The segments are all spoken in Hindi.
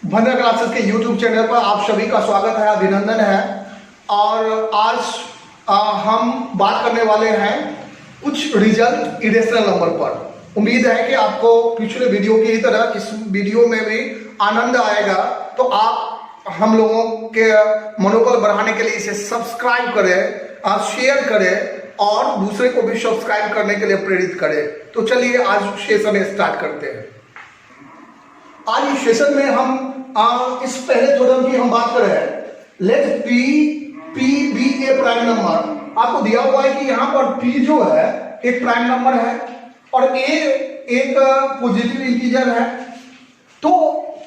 वंदना क्लासेस के YouTube चैनल पर आप सभी का स्वागत है, अभिनंदन है। और आज हम बात करने वाले हैं कुछ रिजल्ट इरेशनल नंबर पर। उम्मीद है कि आपको पिछले वीडियो की ही तरह इस वीडियो में भी आनंद आएगा। तो आप हम लोगों के मनोबल बढ़ाने के लिए इसे सब्सक्राइब करें, आप शेयर करें और दूसरे को भी सब्सक्राइब करने के लिए प्रेरित करें। तो चलिए आज सेशन स्टार्ट करते हैं। आज इस सेशन में हम इस पहले थ्योरम की हम बात कर रहे हैं। लेट पी बी ए प्राइम नंबर। आपको दिया हुआ है कि यहाँ पर पी जो है एक प्राइम नंबर है और ए एक पॉजिटिव इंटीजर है। तो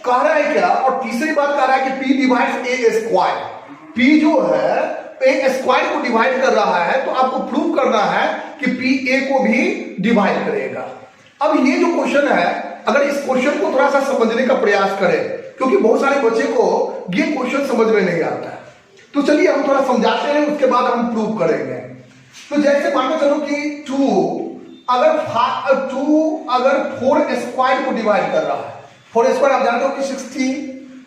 कह रहा है क्या, और तीसरी बात कह रहा है कि पी डिवाइड्स ए स्क्वायर। पी जो है ए स्क्वायर को डिवाइड कर रहा है, तो आपको प्रूव करना है कि पी ए को भी डिवाइड करेगा। अब ये जो क्वेश्चन है, अगर इस क्वेश्चन को थोड़ा सा समझने का प्रयास करें, क्योंकि बहुत सारे बच्चे को ये क्वेश्चन समझ में नहीं आता है, तो चलिए हम थोड़ा समझाते हैं, उसके बाद हम प्रूव करेंगे। तो जैसे मान के चलो कि 2 अगर 4 स्क्वायर को डिवाइड कर रहा है, 4 स्क्वायर आप जानते हो कि 16,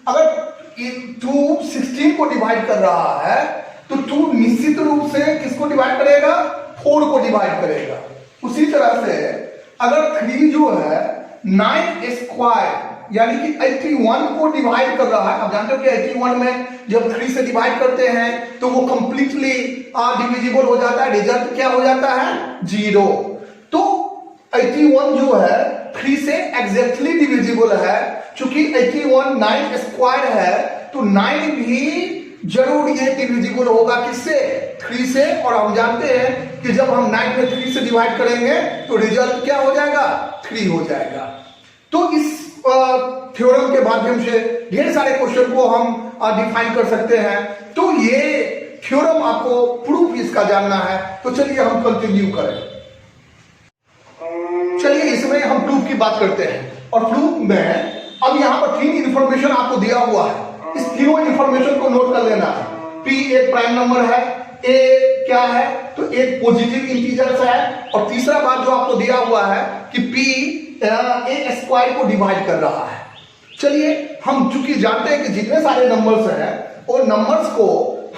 अगर 2 16 को डिवाइड कर रहा है तो 2 निश्चित रूप से किसको डिवाइड करेगा, 4 को डिवाइड करेगा। उसी तरह से अगर 3 जो है 9 स्क्वायर यानी कि 81 को डिवाइड कर रहा है। आप जानते हो कि 81 में जब 3 से डिवाइड करते हैं तो वो कंप्लीटली डिविजिबल हो जाता है, रिजल्ट क्या हो जाता है, 0। तो 81 जो है 3 से एग्जैक्टली डिविजिबल है। चूंकि 81 9 स्क्वायर है तो 9 भी जरूर ये डिविजिबल होगा किससे, 3 से। और हम जानते हैं कि जब हम 9 में 3 से डिवाइड करेंगे तो रिजल्ट क्या हो जाएगा, 3 हो जाएगा। तो इस थ्योरम के माध्यम से ढेर सारे क्वेश्चन को हम डिफाइन कर सकते हैं। तो ये थ्योरम आपको प्रूफ इसका जानना है, तो चलिए हम कंटिन्यू करें। चलिए इसमें हम प्रूफ की बात करते हैं। और प्रूफ में अब यहां पर 3 इंफॉर्मेशन आपको दिया हुआ है, इस तीनों इंफॉर्मेशन को नोट कर लेना है। पी एक प्राइम नंबर है, ए क्या है, तो एक पॉजिटिव इंटीजर्स है, और तीसरा बात जो आपको दिया हुआ है कि पी ए स्क्वायर को डिवाइड कर रहा है। चलिए हम चूंकि जानते हैं कि जितने सारे नंबर्स हैं और नंबर्स को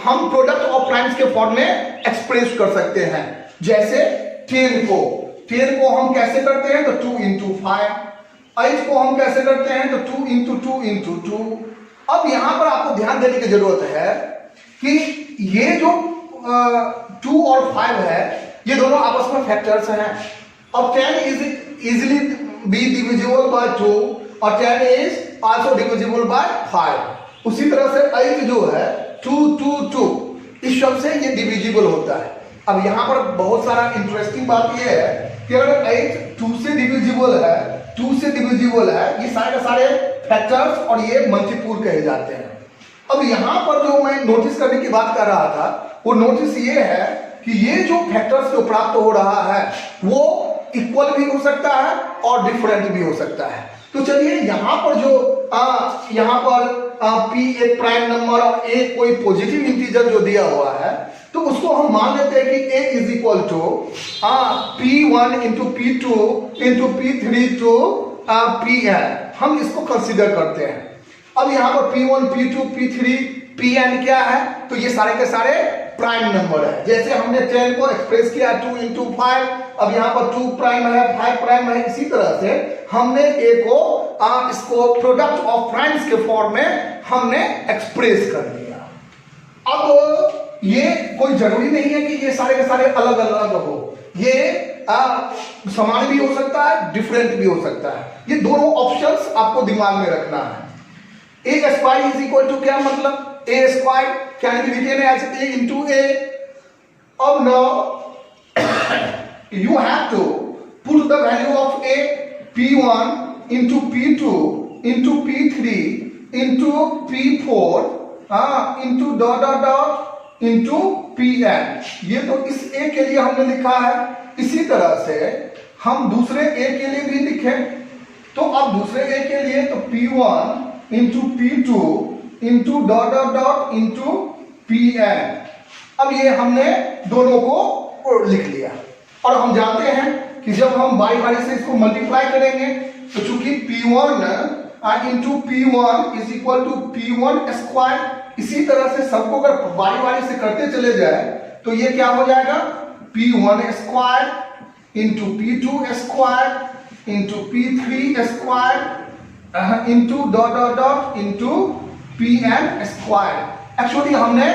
हम प्रोडक्ट ऑफ प्राइम्स के फॉर्म में एक्सप्रेस कर सकते हैं। जैसे 10 को हम कैसे करते हैं, तो 2 into 5। 8 को हम कैसे करते हैं, तो 2 into 2 into 2। अब यहां पर आपको ध्यान देने की जरूरत है कि ये जो 2 और 5 है, ये दोनों आपस में फैक्टर्स हैं। अब 10 is easily be divisible by 2 और 10 इज आल्सो डिविजिबल बाय 5। उसी तरह से 8 जो है 2 2 2 इस शब्द से ये डिविजिबल होता है। अब यहां पर बहुत सारा इंटरेस्टिंग बात ये है कि अगर 8 2 से डिविजिबल है, 2 से डिविजिबल है, ये सारे सारे फैक्टर्स और ये मल्टीपुल कहे जाते हैं। अब यहां पर जो मैं नोटिस करने की बात कर रहा था, वो नोटिस ये है कि ये जो फैक्टर्स जो प्राप्त हो रहा है वो इक्वल भी हो सकता है और डिफरेंट भी हो सकता है। तो चलिए यहां पर जो यहां पर पी एक प्राइम नंबर और ए कोई पॉजिटिव इंटीजर जो दिया हुआ है, तो उसको हम मान लेते हैं कि a is equal to P1 into P2 into P3 to Pn। हम इसको कंसिडर करते हैं। अब यहां पर P1 P2 P3 Pn क्या है, तो ये सारे के सारे प्राइम नंबर है। जैसे हमने 10 को एक्सप्रेस किया 2 into 5, अब यहां पर 2 प्राइम है, 5 प्राइम है। इसी तरह से हमने a को इसको प्रोडक्ट ऑफ प्राइम्स के फॉर्म में हमने एक्सप्रेस कर दिया। अब ये कोई जरूरी नहीं है कि ये सारे के सारे अलग अलग हो, ये समान भी हो सकता है, डिफरेंट भी हो सकता है। ये दोनों ऑप्शंस आपको दिमाग में रखना है। A square is equal to क्या मतलब, A square can be written as a into a। अब now you have to put the value of a, P1 into P2 into P3 into P4 into dot dot dot into Pn। ये तो इस a के लिए हमने लिखा है। इसी तरह से हम दूसरे a के लिए भी लिखें, तो अब दूसरे a के लिए तो P1 into P2 into dot dot dot into Pn। अब ये हमने दोनों को लिख लिया। और हम जानते हैं कि जब हम बाई बाई से इसको मल्टीप्लाई करेंगे तो चूंकि P1 into P1 is equal to P1 square. इसी तरह से सबको अगर बारी बारी से करते चले जाए तो ये क्या हो जाएगा, P1 square into P2 square into P3 square into dot dot dot into Pn square. Actually हमने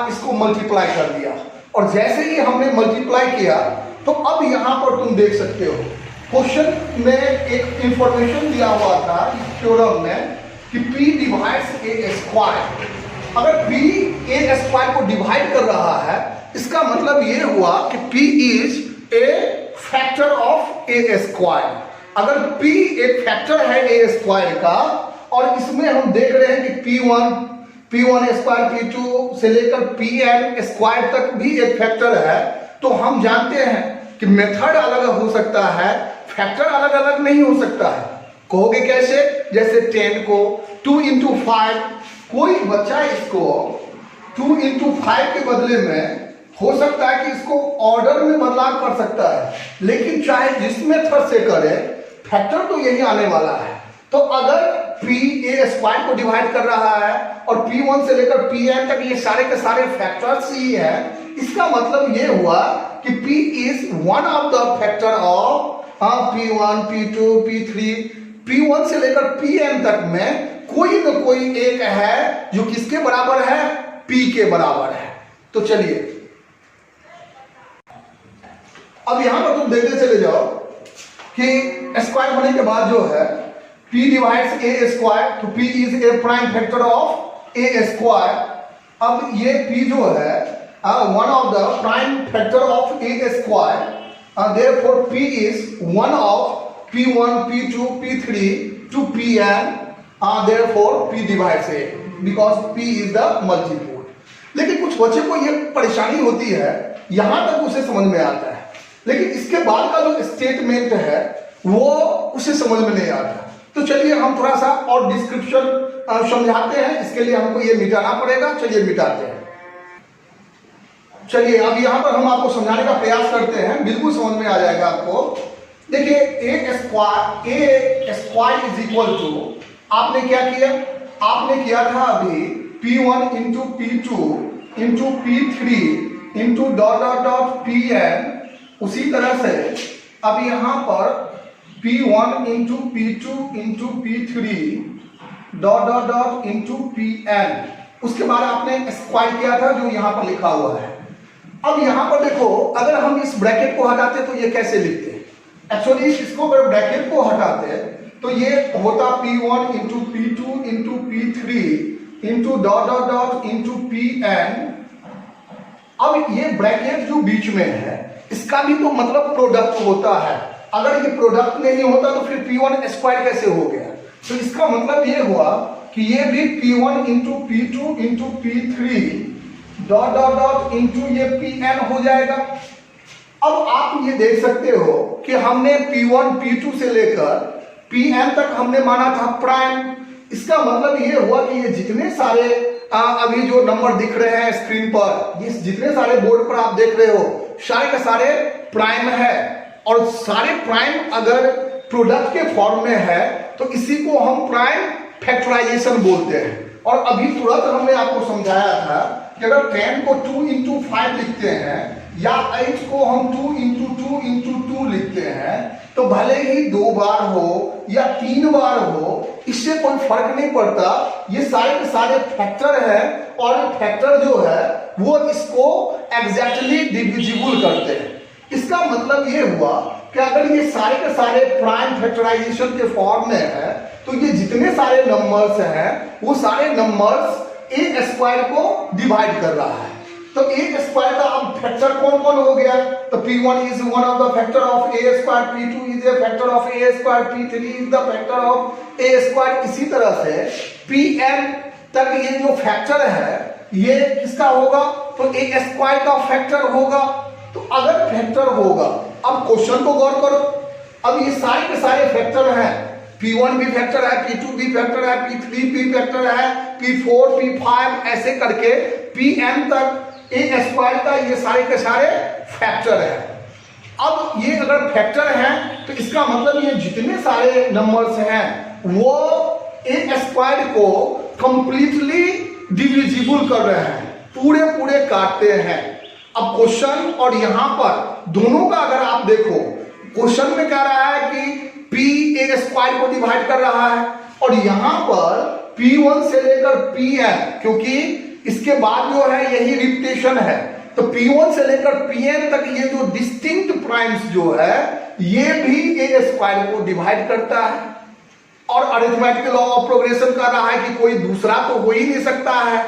इसको मल्टीप्लाई कर दिया, और जैसे ही हमने मल्टीप्लाई किया तो अब यहां पर तुम देख सकते हो क्वेश्चन में एक इंफॉर्मेशन दिया हुआ था इस थ्योरम में कि P डिवाइड्स A स्क्वायर। अगर P A स्क्वायर को डिवाइड कर रहा है, इसका मतलब ये हुआ कि P is a factor of A square. अगर P एक फैक्टर है A स्क्वायर का, और इसमें हम देख रहे हैं कि P1 स्क्वायर P2 से लेकर Pn स्क्वायर तक भी एक फैक्टर है, तो हम जानते हैं कि मेथड अलग हो सकता है, फैक्टर अलग अलग नहीं हो सकता है। कहोगे कैसे? जैसे 10 को 2 इंटू 5, कोई बच्चा इसको 2 इंटू 5 के बदले में हो सकता है कि इसको ऑर्डर में बदलाव कर सकता है, लेकिन चाहे जिस मेथड से करे फैक्टर तो यही आने वाला है। तो अगर P A स्क्वायर को डिवाइड कर रहा है और P1 से लेकर Pn तक ये सारे के सारे फैक्टर्स ही है, इसका मतलब ये हुआ कि P is one of the factor of P1 P2 P3, P1 से लेकर Pn तक में कोई न कोई एक है जो किसके बराबर है, P के बराबर है। तो चलिए अब यहां पर तुम देखते चले जाओ कि स्क्वायर होने के बाद जो है P डिवाइड्स A स्क्वायर, तो P is a prime factor of A square. अब ये P जो है one of the prime factor of A square, therefore P is one of P1 P2 P3 to Pn, therefore P divides A because P is the multiple। लेकिन कुछ बच्चे को ये परेशानी होती है, यहां तक उसे समझ में आता है, लेकिन इसके बाद का जो स्टेटमेंट है वो उसे समझ में नहीं आता। तो चलिए हम थोड़ा सा और डिस्क्रिप्शन समझाते हैं, इसके लिए हमको ये मिटाना पड़ेगा। चलिए मिटाते हैं। चलिए अब यहां पर हम आपको समझाने का प्रयास करते हैं, बिल्कुल समझ में आ जाएगा आपको। देखिए A square is equal to, आपने क्या किया, आपने किया था अभी P1 into P2 into P3 into dot dot dot Pn। उसी तरह से अब यहां पर P1 into P2 into P3 dot dot dot into Pn, उसके बाद आपने स्क्वायर किया था जो यहां पर लिखा हुआ है। अब यहां पर देखो, अगर हम इस ब्रैकेट को हटाते तो ये कैसे लिखते हैं। एक्चुअली इसको अगर ब्रैकेट को हटाते तो ये होता P1 into P2 into P3 into dot dot dot into Pn। अब ये ब्रैकेट जो बीच में है इसका भी तो मतलब प्रोडक्ट होता है। अगर ये प्रोडक्ट नहीं होता तो फिर P1 स्क्वायर कैसे हो गया। तो इसका मतलब ये हुआ कि ये भी P1 into P2 into P3 dot dot dot into ये Pn हो जाएगा। अब आप ये देख सकते हो कि हमने P1 P2 से लेकर Pn तक हमने माना था प्राइम। इसका मतलब ये हुआ कि ये जितने सारे अभी जो नंबर दिख रहे हैं स्क्रीन पर, जितने सारे बोर्ड पर आप देख रहे हो, सारे के सारे प्राइम है। और सारे प्राइम अगर प्रोडक्ट के फॉर्म में है तो इसी को हम प्राइम फैक्टराइजेशन बोलते हैं। और अभी तुरंत हमने आपको समझाया था कि अगर 10 को 2 इंटू 5 लिखते हैं या 8 को हम 2 इंटू 2 इंटू 2 लिखते हैं, तो भले ही 2 बार हो या 3 बार हो, इससे कोई फर्क नहीं पड़ता। ये सारे के सारे फैक्टर है, और फैक्टर जो है वो इसको एग्जैक्टली डिविजिबल करते हैं। इसका मतलब ये हुआ कि अगर ये सारे के सारे प्राइम फैक्टराइजेशन के फॉर्म में है तो ये जितने सारे नंबर्स हैं वो सारे नंबर्स A स्क्वायर को डिवाइड कर रहा है। तो A स्क्वायर का अब फैक्टर कौन कौन हो गया, तो P1 is one of the factor of A square, P2 is a factor of A square, P3 is the factor of A square. इसी तरह से Pn तक ये जो फैक्टर है ये किसका होगा, तो A स्क्वायर का फैक्टर होगा। तो अगर फैक्टर होगा, अब क्वेश्चन को गौर करो, अब ये सारे के सारे फैक्टर हैं, P1 भी फैक्टर है, P2 भी फैक्टर है, P3 भी फैक्टर है, P4 P5 ऐसे करके Pn तक A स्क्वायर का ये सारे के सारे फैक्टर है। अब ये अगर फैक्टर है तो इसका मतलब ये जितने सारे नंबर्स हैं वो ए स्क्वायर को कंप्लीटली डिविजिबल कर रहे हैं, पूरे पूरे काटते हैं। अब क्वेश्चन और यहां पर दोनों का अगर आप देखो, क्वेश्चन में कह रहा है कि पी ए स्क्वायर को डिवाइड कर रहा है और यहां पर P1 से लेकर Pn, क्योंकि इसके बाद जो है यही रिपीटेशन है, तो P1 से लेकर Pn तक ये जो डिस्टिंक्ट प्राइम्स जो है ये भी ए स्क्वायर को डिवाइड करता है। और अरिथमेटिक लॉ ऑफ प्रोग्रेशन कर रहा है कि कोई दूसरा तो हो ही नहीं सकता है,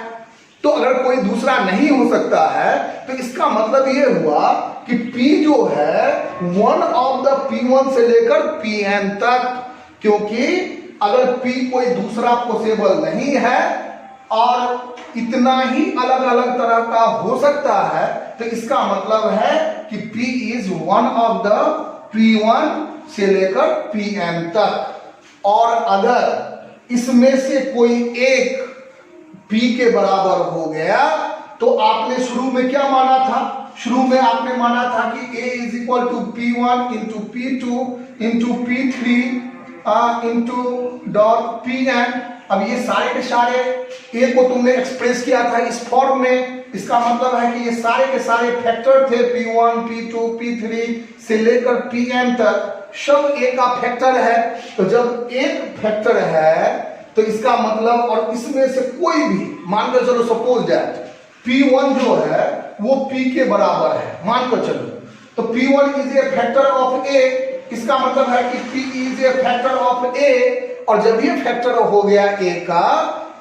तो अगर कोई दूसरा नहीं हो सकता है तो इसका मतलब ये हुआ कि P जो है वन ऑफ द P1 से लेकर Pn तक, क्योंकि अगर P कोई दूसरा पॉसिबल नहीं है और इतना ही अलग अलग तरह का हो सकता है, तो इसका मतलब है कि P is one of the P1 से लेकर Pn तक। और अगर इसमें से कोई एक P के बराबर हो गया तो आपने शुरू में क्या माना था? शुरू में आपने माना था कि A is equal to P1 into P2 into P3 into dot Pn। अब ये सारे के सारे A को तुमने एक्सप्रेस किया था इस फॉर्म में, इसका मतलब है कि ये सारे के सारे फैक्टर थे P1 P2 P3 से लेकर Pn तक, सब A का फैक्टर है। तो जब एक फैक्टर है तो इसका मतलब, और इसमें से कोई भी मान कर चलो, सपोज दैट P1 जो है वो P के बराबर है, मान कर चलो, तो P1 is a factor of A, इसका मतलब है कि P is a factor of A, और जब ये फैक्टर हो गया A का,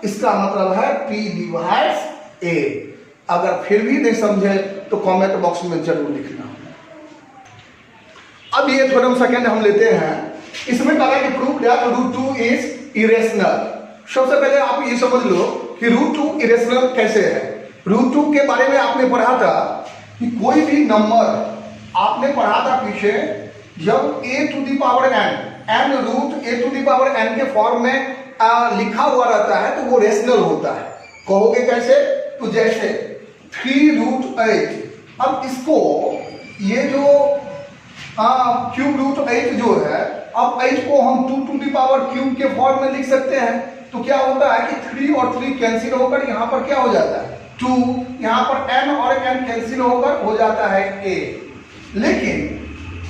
इसका मतलब है P डिवाइड्स A। अगर फिर भी नहीं समझे तो कमेंट बॉक्स में जरूर लिखना। अब ये थ्योरम सेकंड हम लेते हैं, इसमें कहा है कि prove that root 2 is irrational. सबसे पहले आप ये समझ लो कि रूट 2 इरेशनल कैसे है। रूट 2 के बारे में आपने पढ़ा था कि कोई भी नंबर आपने पढ़ा था पीछे, जब a to the power n root a to the power n के फॉर्म में लिखा हुआ रहता है तो वो रेशनल होता है। कहोगे कैसे? तो जैसे 3 रूट 8, अब इसको ये जो क्यूब रूट 8 जो है, अब 8 को हम 2 टू दी पावर क्यूब के फॉर्म में लिख सकते हैं। तो क्या होता है कि 3 और 3 कैंसिल होकर यहाँ पर क्या हो जाता है 2, यहाँ पर n और n कैंसिल होकर हो जाता है a। लेकिन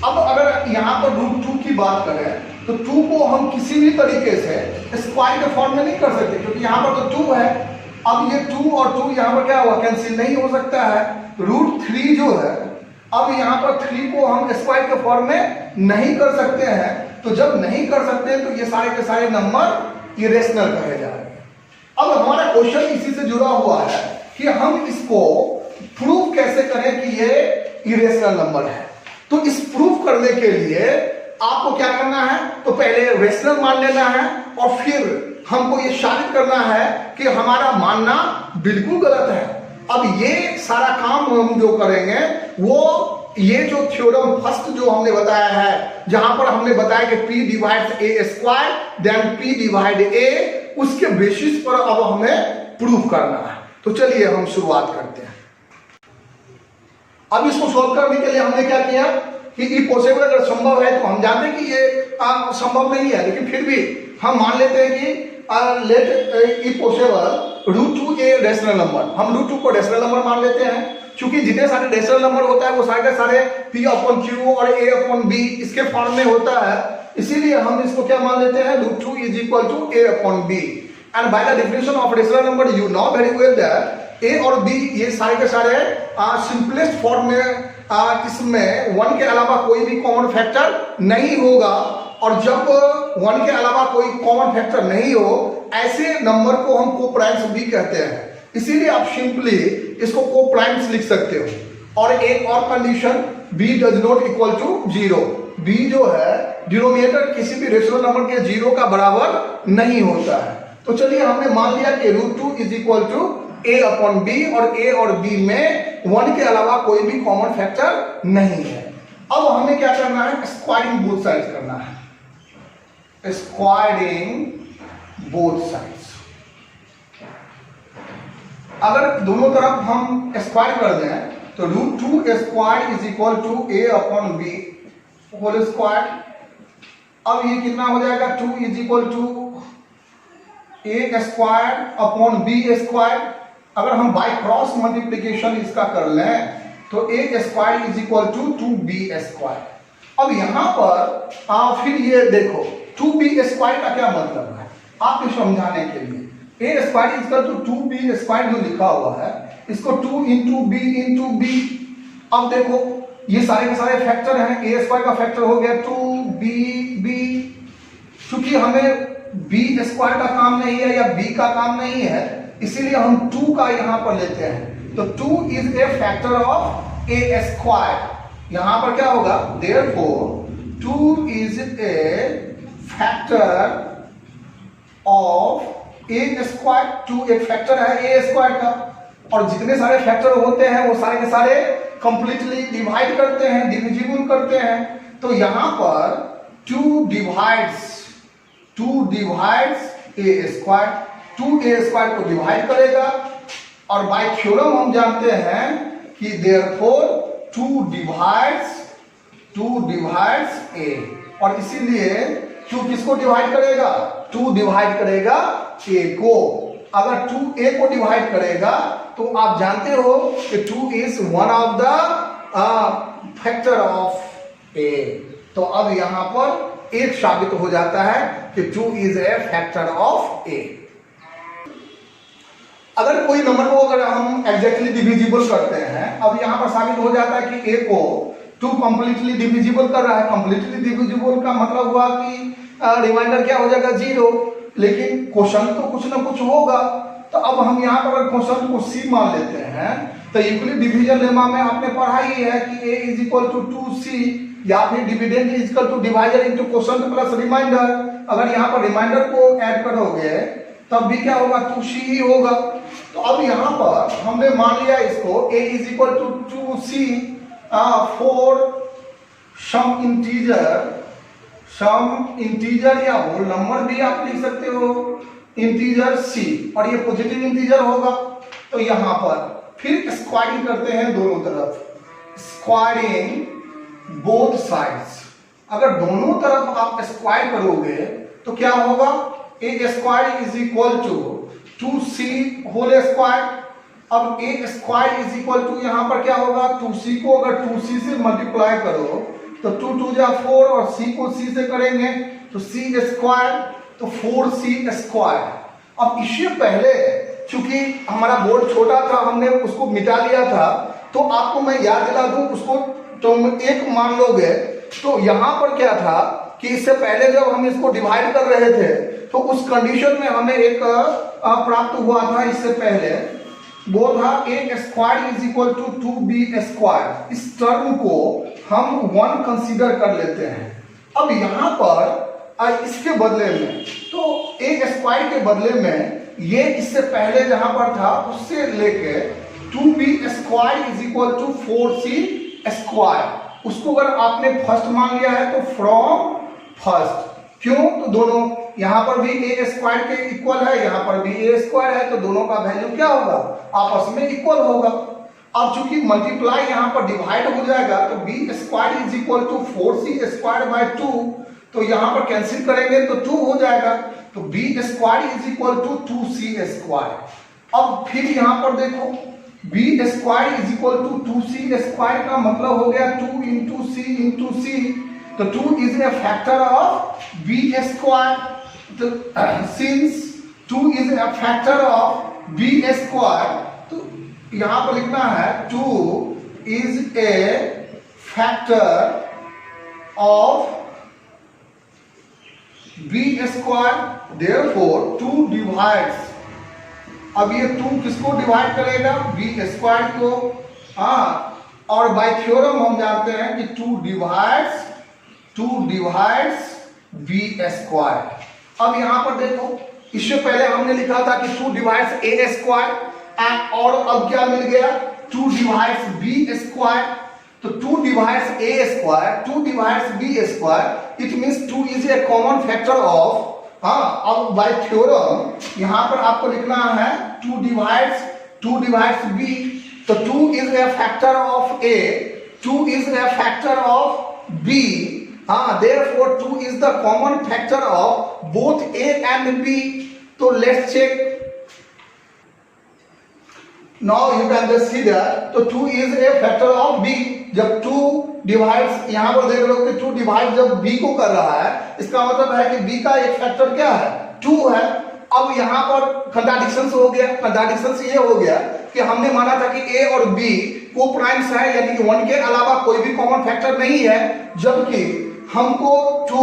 अब अगर यहाँ पर रूट 2 की बात करें तो 2 को हम किसी भी तरीके से स्क्वायर के फॉर्म में नहीं कर सकते, क्योंकि यहाँ पर तो 2 है। अब ये 2 और 2 यहाँ पर क्या हुआ, कैंसिल नहीं हो सकता है। रूट 3 जो है, अब यहाँ पर 3 को हम स्क्वायर के फॉर्म में नहीं कर सकते हैं, तो जब नहीं कर सकते हैं तो ये सारे के सारे नंबर इरेशनल कहे जाएंगे। अब हमारा क्वेश्चन इसी से जुड़ा हुआ है कि हम इसको प्रूव कैसे करें कि ये इरेशनल नंबर है। तो इस प्रूफ करने के लिए आपको क्या करना है, तो पहले रेशनल मान लेना है और फिर हमको ये साबित करना है कि हमारा मानना बिल्कुल गलत है। अब ये सारा काम हम जो करेंगे वो ये जो थ्योरम फर्स्ट जो हमने बताया है, जहां पर हमने बताया कि P divide A square then P divide A, उसके बेसिस पर अब हमें प्रूफ करना है। तो चलिए हम शुरुआत करते हैं। अब इसको सॉल्व करने के लिए हमने क्या किया कि ई पॉसिबल अगर संभव है, तो हम जानते हैं कि ये संभव नहीं है, लेकिन फिर भी हम मान लेते हैं कि let e possible root 2 a rational number, हम रूट 2 को रेशनल नंबर मान लेते हैं। क्योंकि जितने सारे रेशनल नंबर होता है वो सारे के सारे P अपॉन Q और A अपॉन B इसके फॉर्म में होता है, इसीलिए हम इसको क्या मान लेते हैं, root 2 is equal to A upon B। And by the definition of rational number you know very well that A और B ये सारे के सारे सिंपलेस्ट फॉर्म में इसमें 1 के अलावा कोई भी कॉमन फैक्टर नहीं होगा, और जब 1 के अलावा कोई कॉमन फैक्टर नहीं हो ऐसे नंबर को हम कोप्राइम्स भी कहते हैं। इसीलिए आप सिंपली इसको कोप्राइम्स लिख सकते हो। और एक और condition, b does not equal to 0, b जो है डिनोमिनेटर किसी भी रेशनल नंबर के 0 का बराबर नहीं होता है। तो चलिए हमने मान लिया कि root 2 is equal to A upon B, और A और B में 1 के अलावा कोई भी कॉमन फैक्टर नहीं है। अब हमें क्या करना है, स्क्वायरिंग बोथ साइड्स करना है, स्क्वायरिंग बोथ साइड्स। अगर दोनों तरफ हम स्क्वायर कर दें तो root 2 square is equal to A upon B whole square अब ये कितना हो जाएगा, 2 is equal to A square upon B square. अगर हम बाय क्रॉस मल्टीप्लीकेशन इसका कर लें तो A square is equal to 2b square. अब यहां पर फिर ये देखो 2b स्क्वायर का क्या मतलब है आपको समझाने के लिए। A square is equal to 2b square जो लिखा हुआ है इसको 2 इंटू बी इंटू बी। अब देखो ये सारे के सारे फैक्टर हैं, ए स्क्वायर का फैक्टर हो गया 2b। चूंकि हमें बी स्क्वायर का काम नहीं है या बी का काम नहीं है इसीलिए हम 2 का यहां पर लेते हैं। तो 2 is a factor of A square. यहां पर क्या होगा, therefore 2 is a factor of A square. 2 एक फैक्टर है ए स्क्वायर का, और जितने सारे फैक्टर होते हैं वो सारे के सारे कंप्लीटली डिवाइड करते हैं, डिविजिबल करते हैं। तो यहां पर 2 डिवाइड्स ए स्क्वायर, 2a स्क्वायर को डिवाइड करेगा। और बाय थ्योरम हम जानते हैं कि देयरफॉर 2 डिवाइड्स a, और इसीलिए 2 किसको डिवाइड करेगा, 2 डिवाइड करेगा a को। अगर 2a को डिवाइड करेगा तो आप जानते हो कि 2 is one of the factor of a। तो अब यहां पर एक साबित हो जाता है कि 2 is a factor of a। अगर कोई नंबर को अगर हम एग्जैक्टली डिविजिबल करते हैं, अब यहां पर साबित हो जाता है कि a को 2 कंप्लीटली डिविजिबल कर रहा है। कंप्लीटली डिविजिबल का मतलब हुआ कि रिमाइंडर क्या हो जाएगा 0, लेकिन क्वेश्चन तो कुछ ना कुछ होगा। तो अब हम यहाँ पर अगर क्वेश्चन को c मान लेते हैं तो यूक्लिड डिवीजन लेमा में आपने पढ़ा ही है कि a is equal to 2c, या फिर dividend is equal to divisor into quotient plus remainder. अगर यहाँ पर रिमाइंडर को ऐड करोगे तब भी क्या होगा, 2c ही होगा। तो अब यहाँ पर हमने मान लिया इसको a is equal to 2c for some integer या होल नंबर भी आप लिख सकते हो, इंटीजर c, और ये पॉजिटिव इंटीजर होगा। तो यहाँ पर फिर स्क्वायरिंग करते हैं दोनों तरफ, स्क्वायरिंग बोथ साइड्स। अगर दोनों तरफ आप स्क्वायर करोगे तो क्या होगा, A square is equal to 2c whole square. अब A square is equal to यहां पर क्या होगा, 2c को अगर 2c से मल्टीप्लाई करो तो 2 2 जा 4, और c को c से करेंगे तो c स्क्वायर, तो 4c स्क्वायर। अब इससे पहले चूंकि हमारा बोर्ड छोटा था हमने उसको मिटा लिया था, तो आपको मैं याद दिला दूं उसको, तुम एक मान लोगे। तो यहां पर क्या था कि इससे पहले जब हम इसको डिवाइड कर रहे थे तो उस कंडीशन में हमें एक प्राप्त हुआ था इससे पहले, वो था A square is equal to 2b square. इस टर्म को हम 1 कंसीडर कर लेते हैं। अब यहां पर इसके बदले में, तो ए स्क्वायर के बदले में ये इससे पहले जहां पर था उससे लेके 2b square is equal to 4c square, उसको अगर आपने फर्स्ट मान लिया है तो फ्रॉम फर्स्ट। क्यों, तो दोनों यहां पर भी ए स्क्वायर के इक्वल है, यहां पर भी ए स्क्वायर है, तो दोनों का वैल्यू क्या होगा, आपस में इक्वल होगा। अब चूंकि मल्टीप्लाई यहां पर डिवाइड हो जाएगा तो B square is equal to 4c square by 2, तो यहां पर कैंसिल करेंगे तो 2 हो जाएगा, तो B square is equal to 2c square. अब फिर यहां पर देखो B square is equal to 2c square का मतलब हो गया 2 इंटू c, तो 2 is a factor of b square. तो since 2 is a factor of b square, तो यहां पर लिखना है 2 is a factor of b square, therefore 2 divides. अब ये 2 किसको डिवाइड करेगा, b स्क्वायर को। और बाय थ्योरम हम जानते हैं कि 2 डिवाइड्स b स्क्वायर। अब यहां पर देखो इससे पहले हमने लिखा था कि 2 डिवाइड्स a स्क्वायर, और अब क्या मिल गया, 2 डिवाइड्स b स्क्वायर। तो 2 divides a square, 2 divides b square, it means 2 is A common factor of. अब बाय थ्योरम यहां पर आपको लिखना है 2 डिवाइड्स b, तो 2 is a factor of a, 2 is a factor of b, हाँ, therefore 2 is the common factor of both A and B. तो let's check. Now you can just see that तो 2 is a factor of B. जब 2 डिवाइड्स, यहां पर देख लो कि 2 डिवाइड जब B को कर रहा है, इसका मतलब है कि B का एक फैक्टर क्या है, 2 है। अब यहां पर कंट्राडिक्शन हो गया। कंट्राडिक्शन ये हो गया कि हमने माना था कि A और B को प्राइम्स है, यानी कि 1 के अलावा कोई भी कॉमन फैक्टर नहीं है, जबकि हमको 2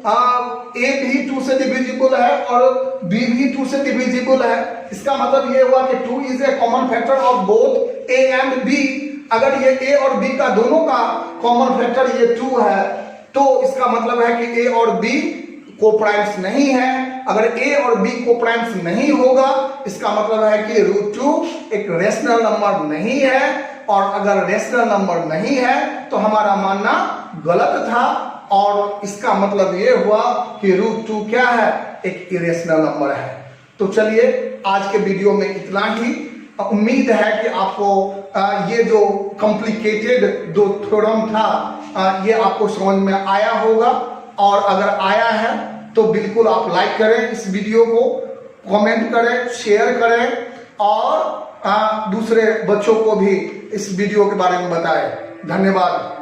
A भी 2 से डिविजिबल है और B भी 2 से डिविजिबल है। इसका मतलब ये हुआ कि 2 is A common factor of both A and B। अगर ये A और B का दोनों का कॉमन फैक्टर ये 2 है, तो इसका मतलब है कि A और B कोप्राइम्स नहीं है। अगर A और B कोप्राइम्स नहीं होगा, इसका मतलब है कि √2 एक रेशनल नंबर नहीं है, और अगर रेशनल नंबर नहीं है तो हमारा मानना गलत था, और इसका मतलब ये हुआ कि √2 क्या है, एक इरेशनल नंबर है। तो चलिए आज के वीडियो में इतना ही। उम्मीद है कि आपको ये जो कॉम्प्लिकेटेड जो थ्योरम था ये आपको समझ में आया होगा, और अगर आया है तो बिल्कुल आप लाइक करें इस वीडियो को, कमेंट करें, शेयर करें, और दूसरे बच्चों को भी इस वीडियो के बारे में बताएं। धन्यवाद।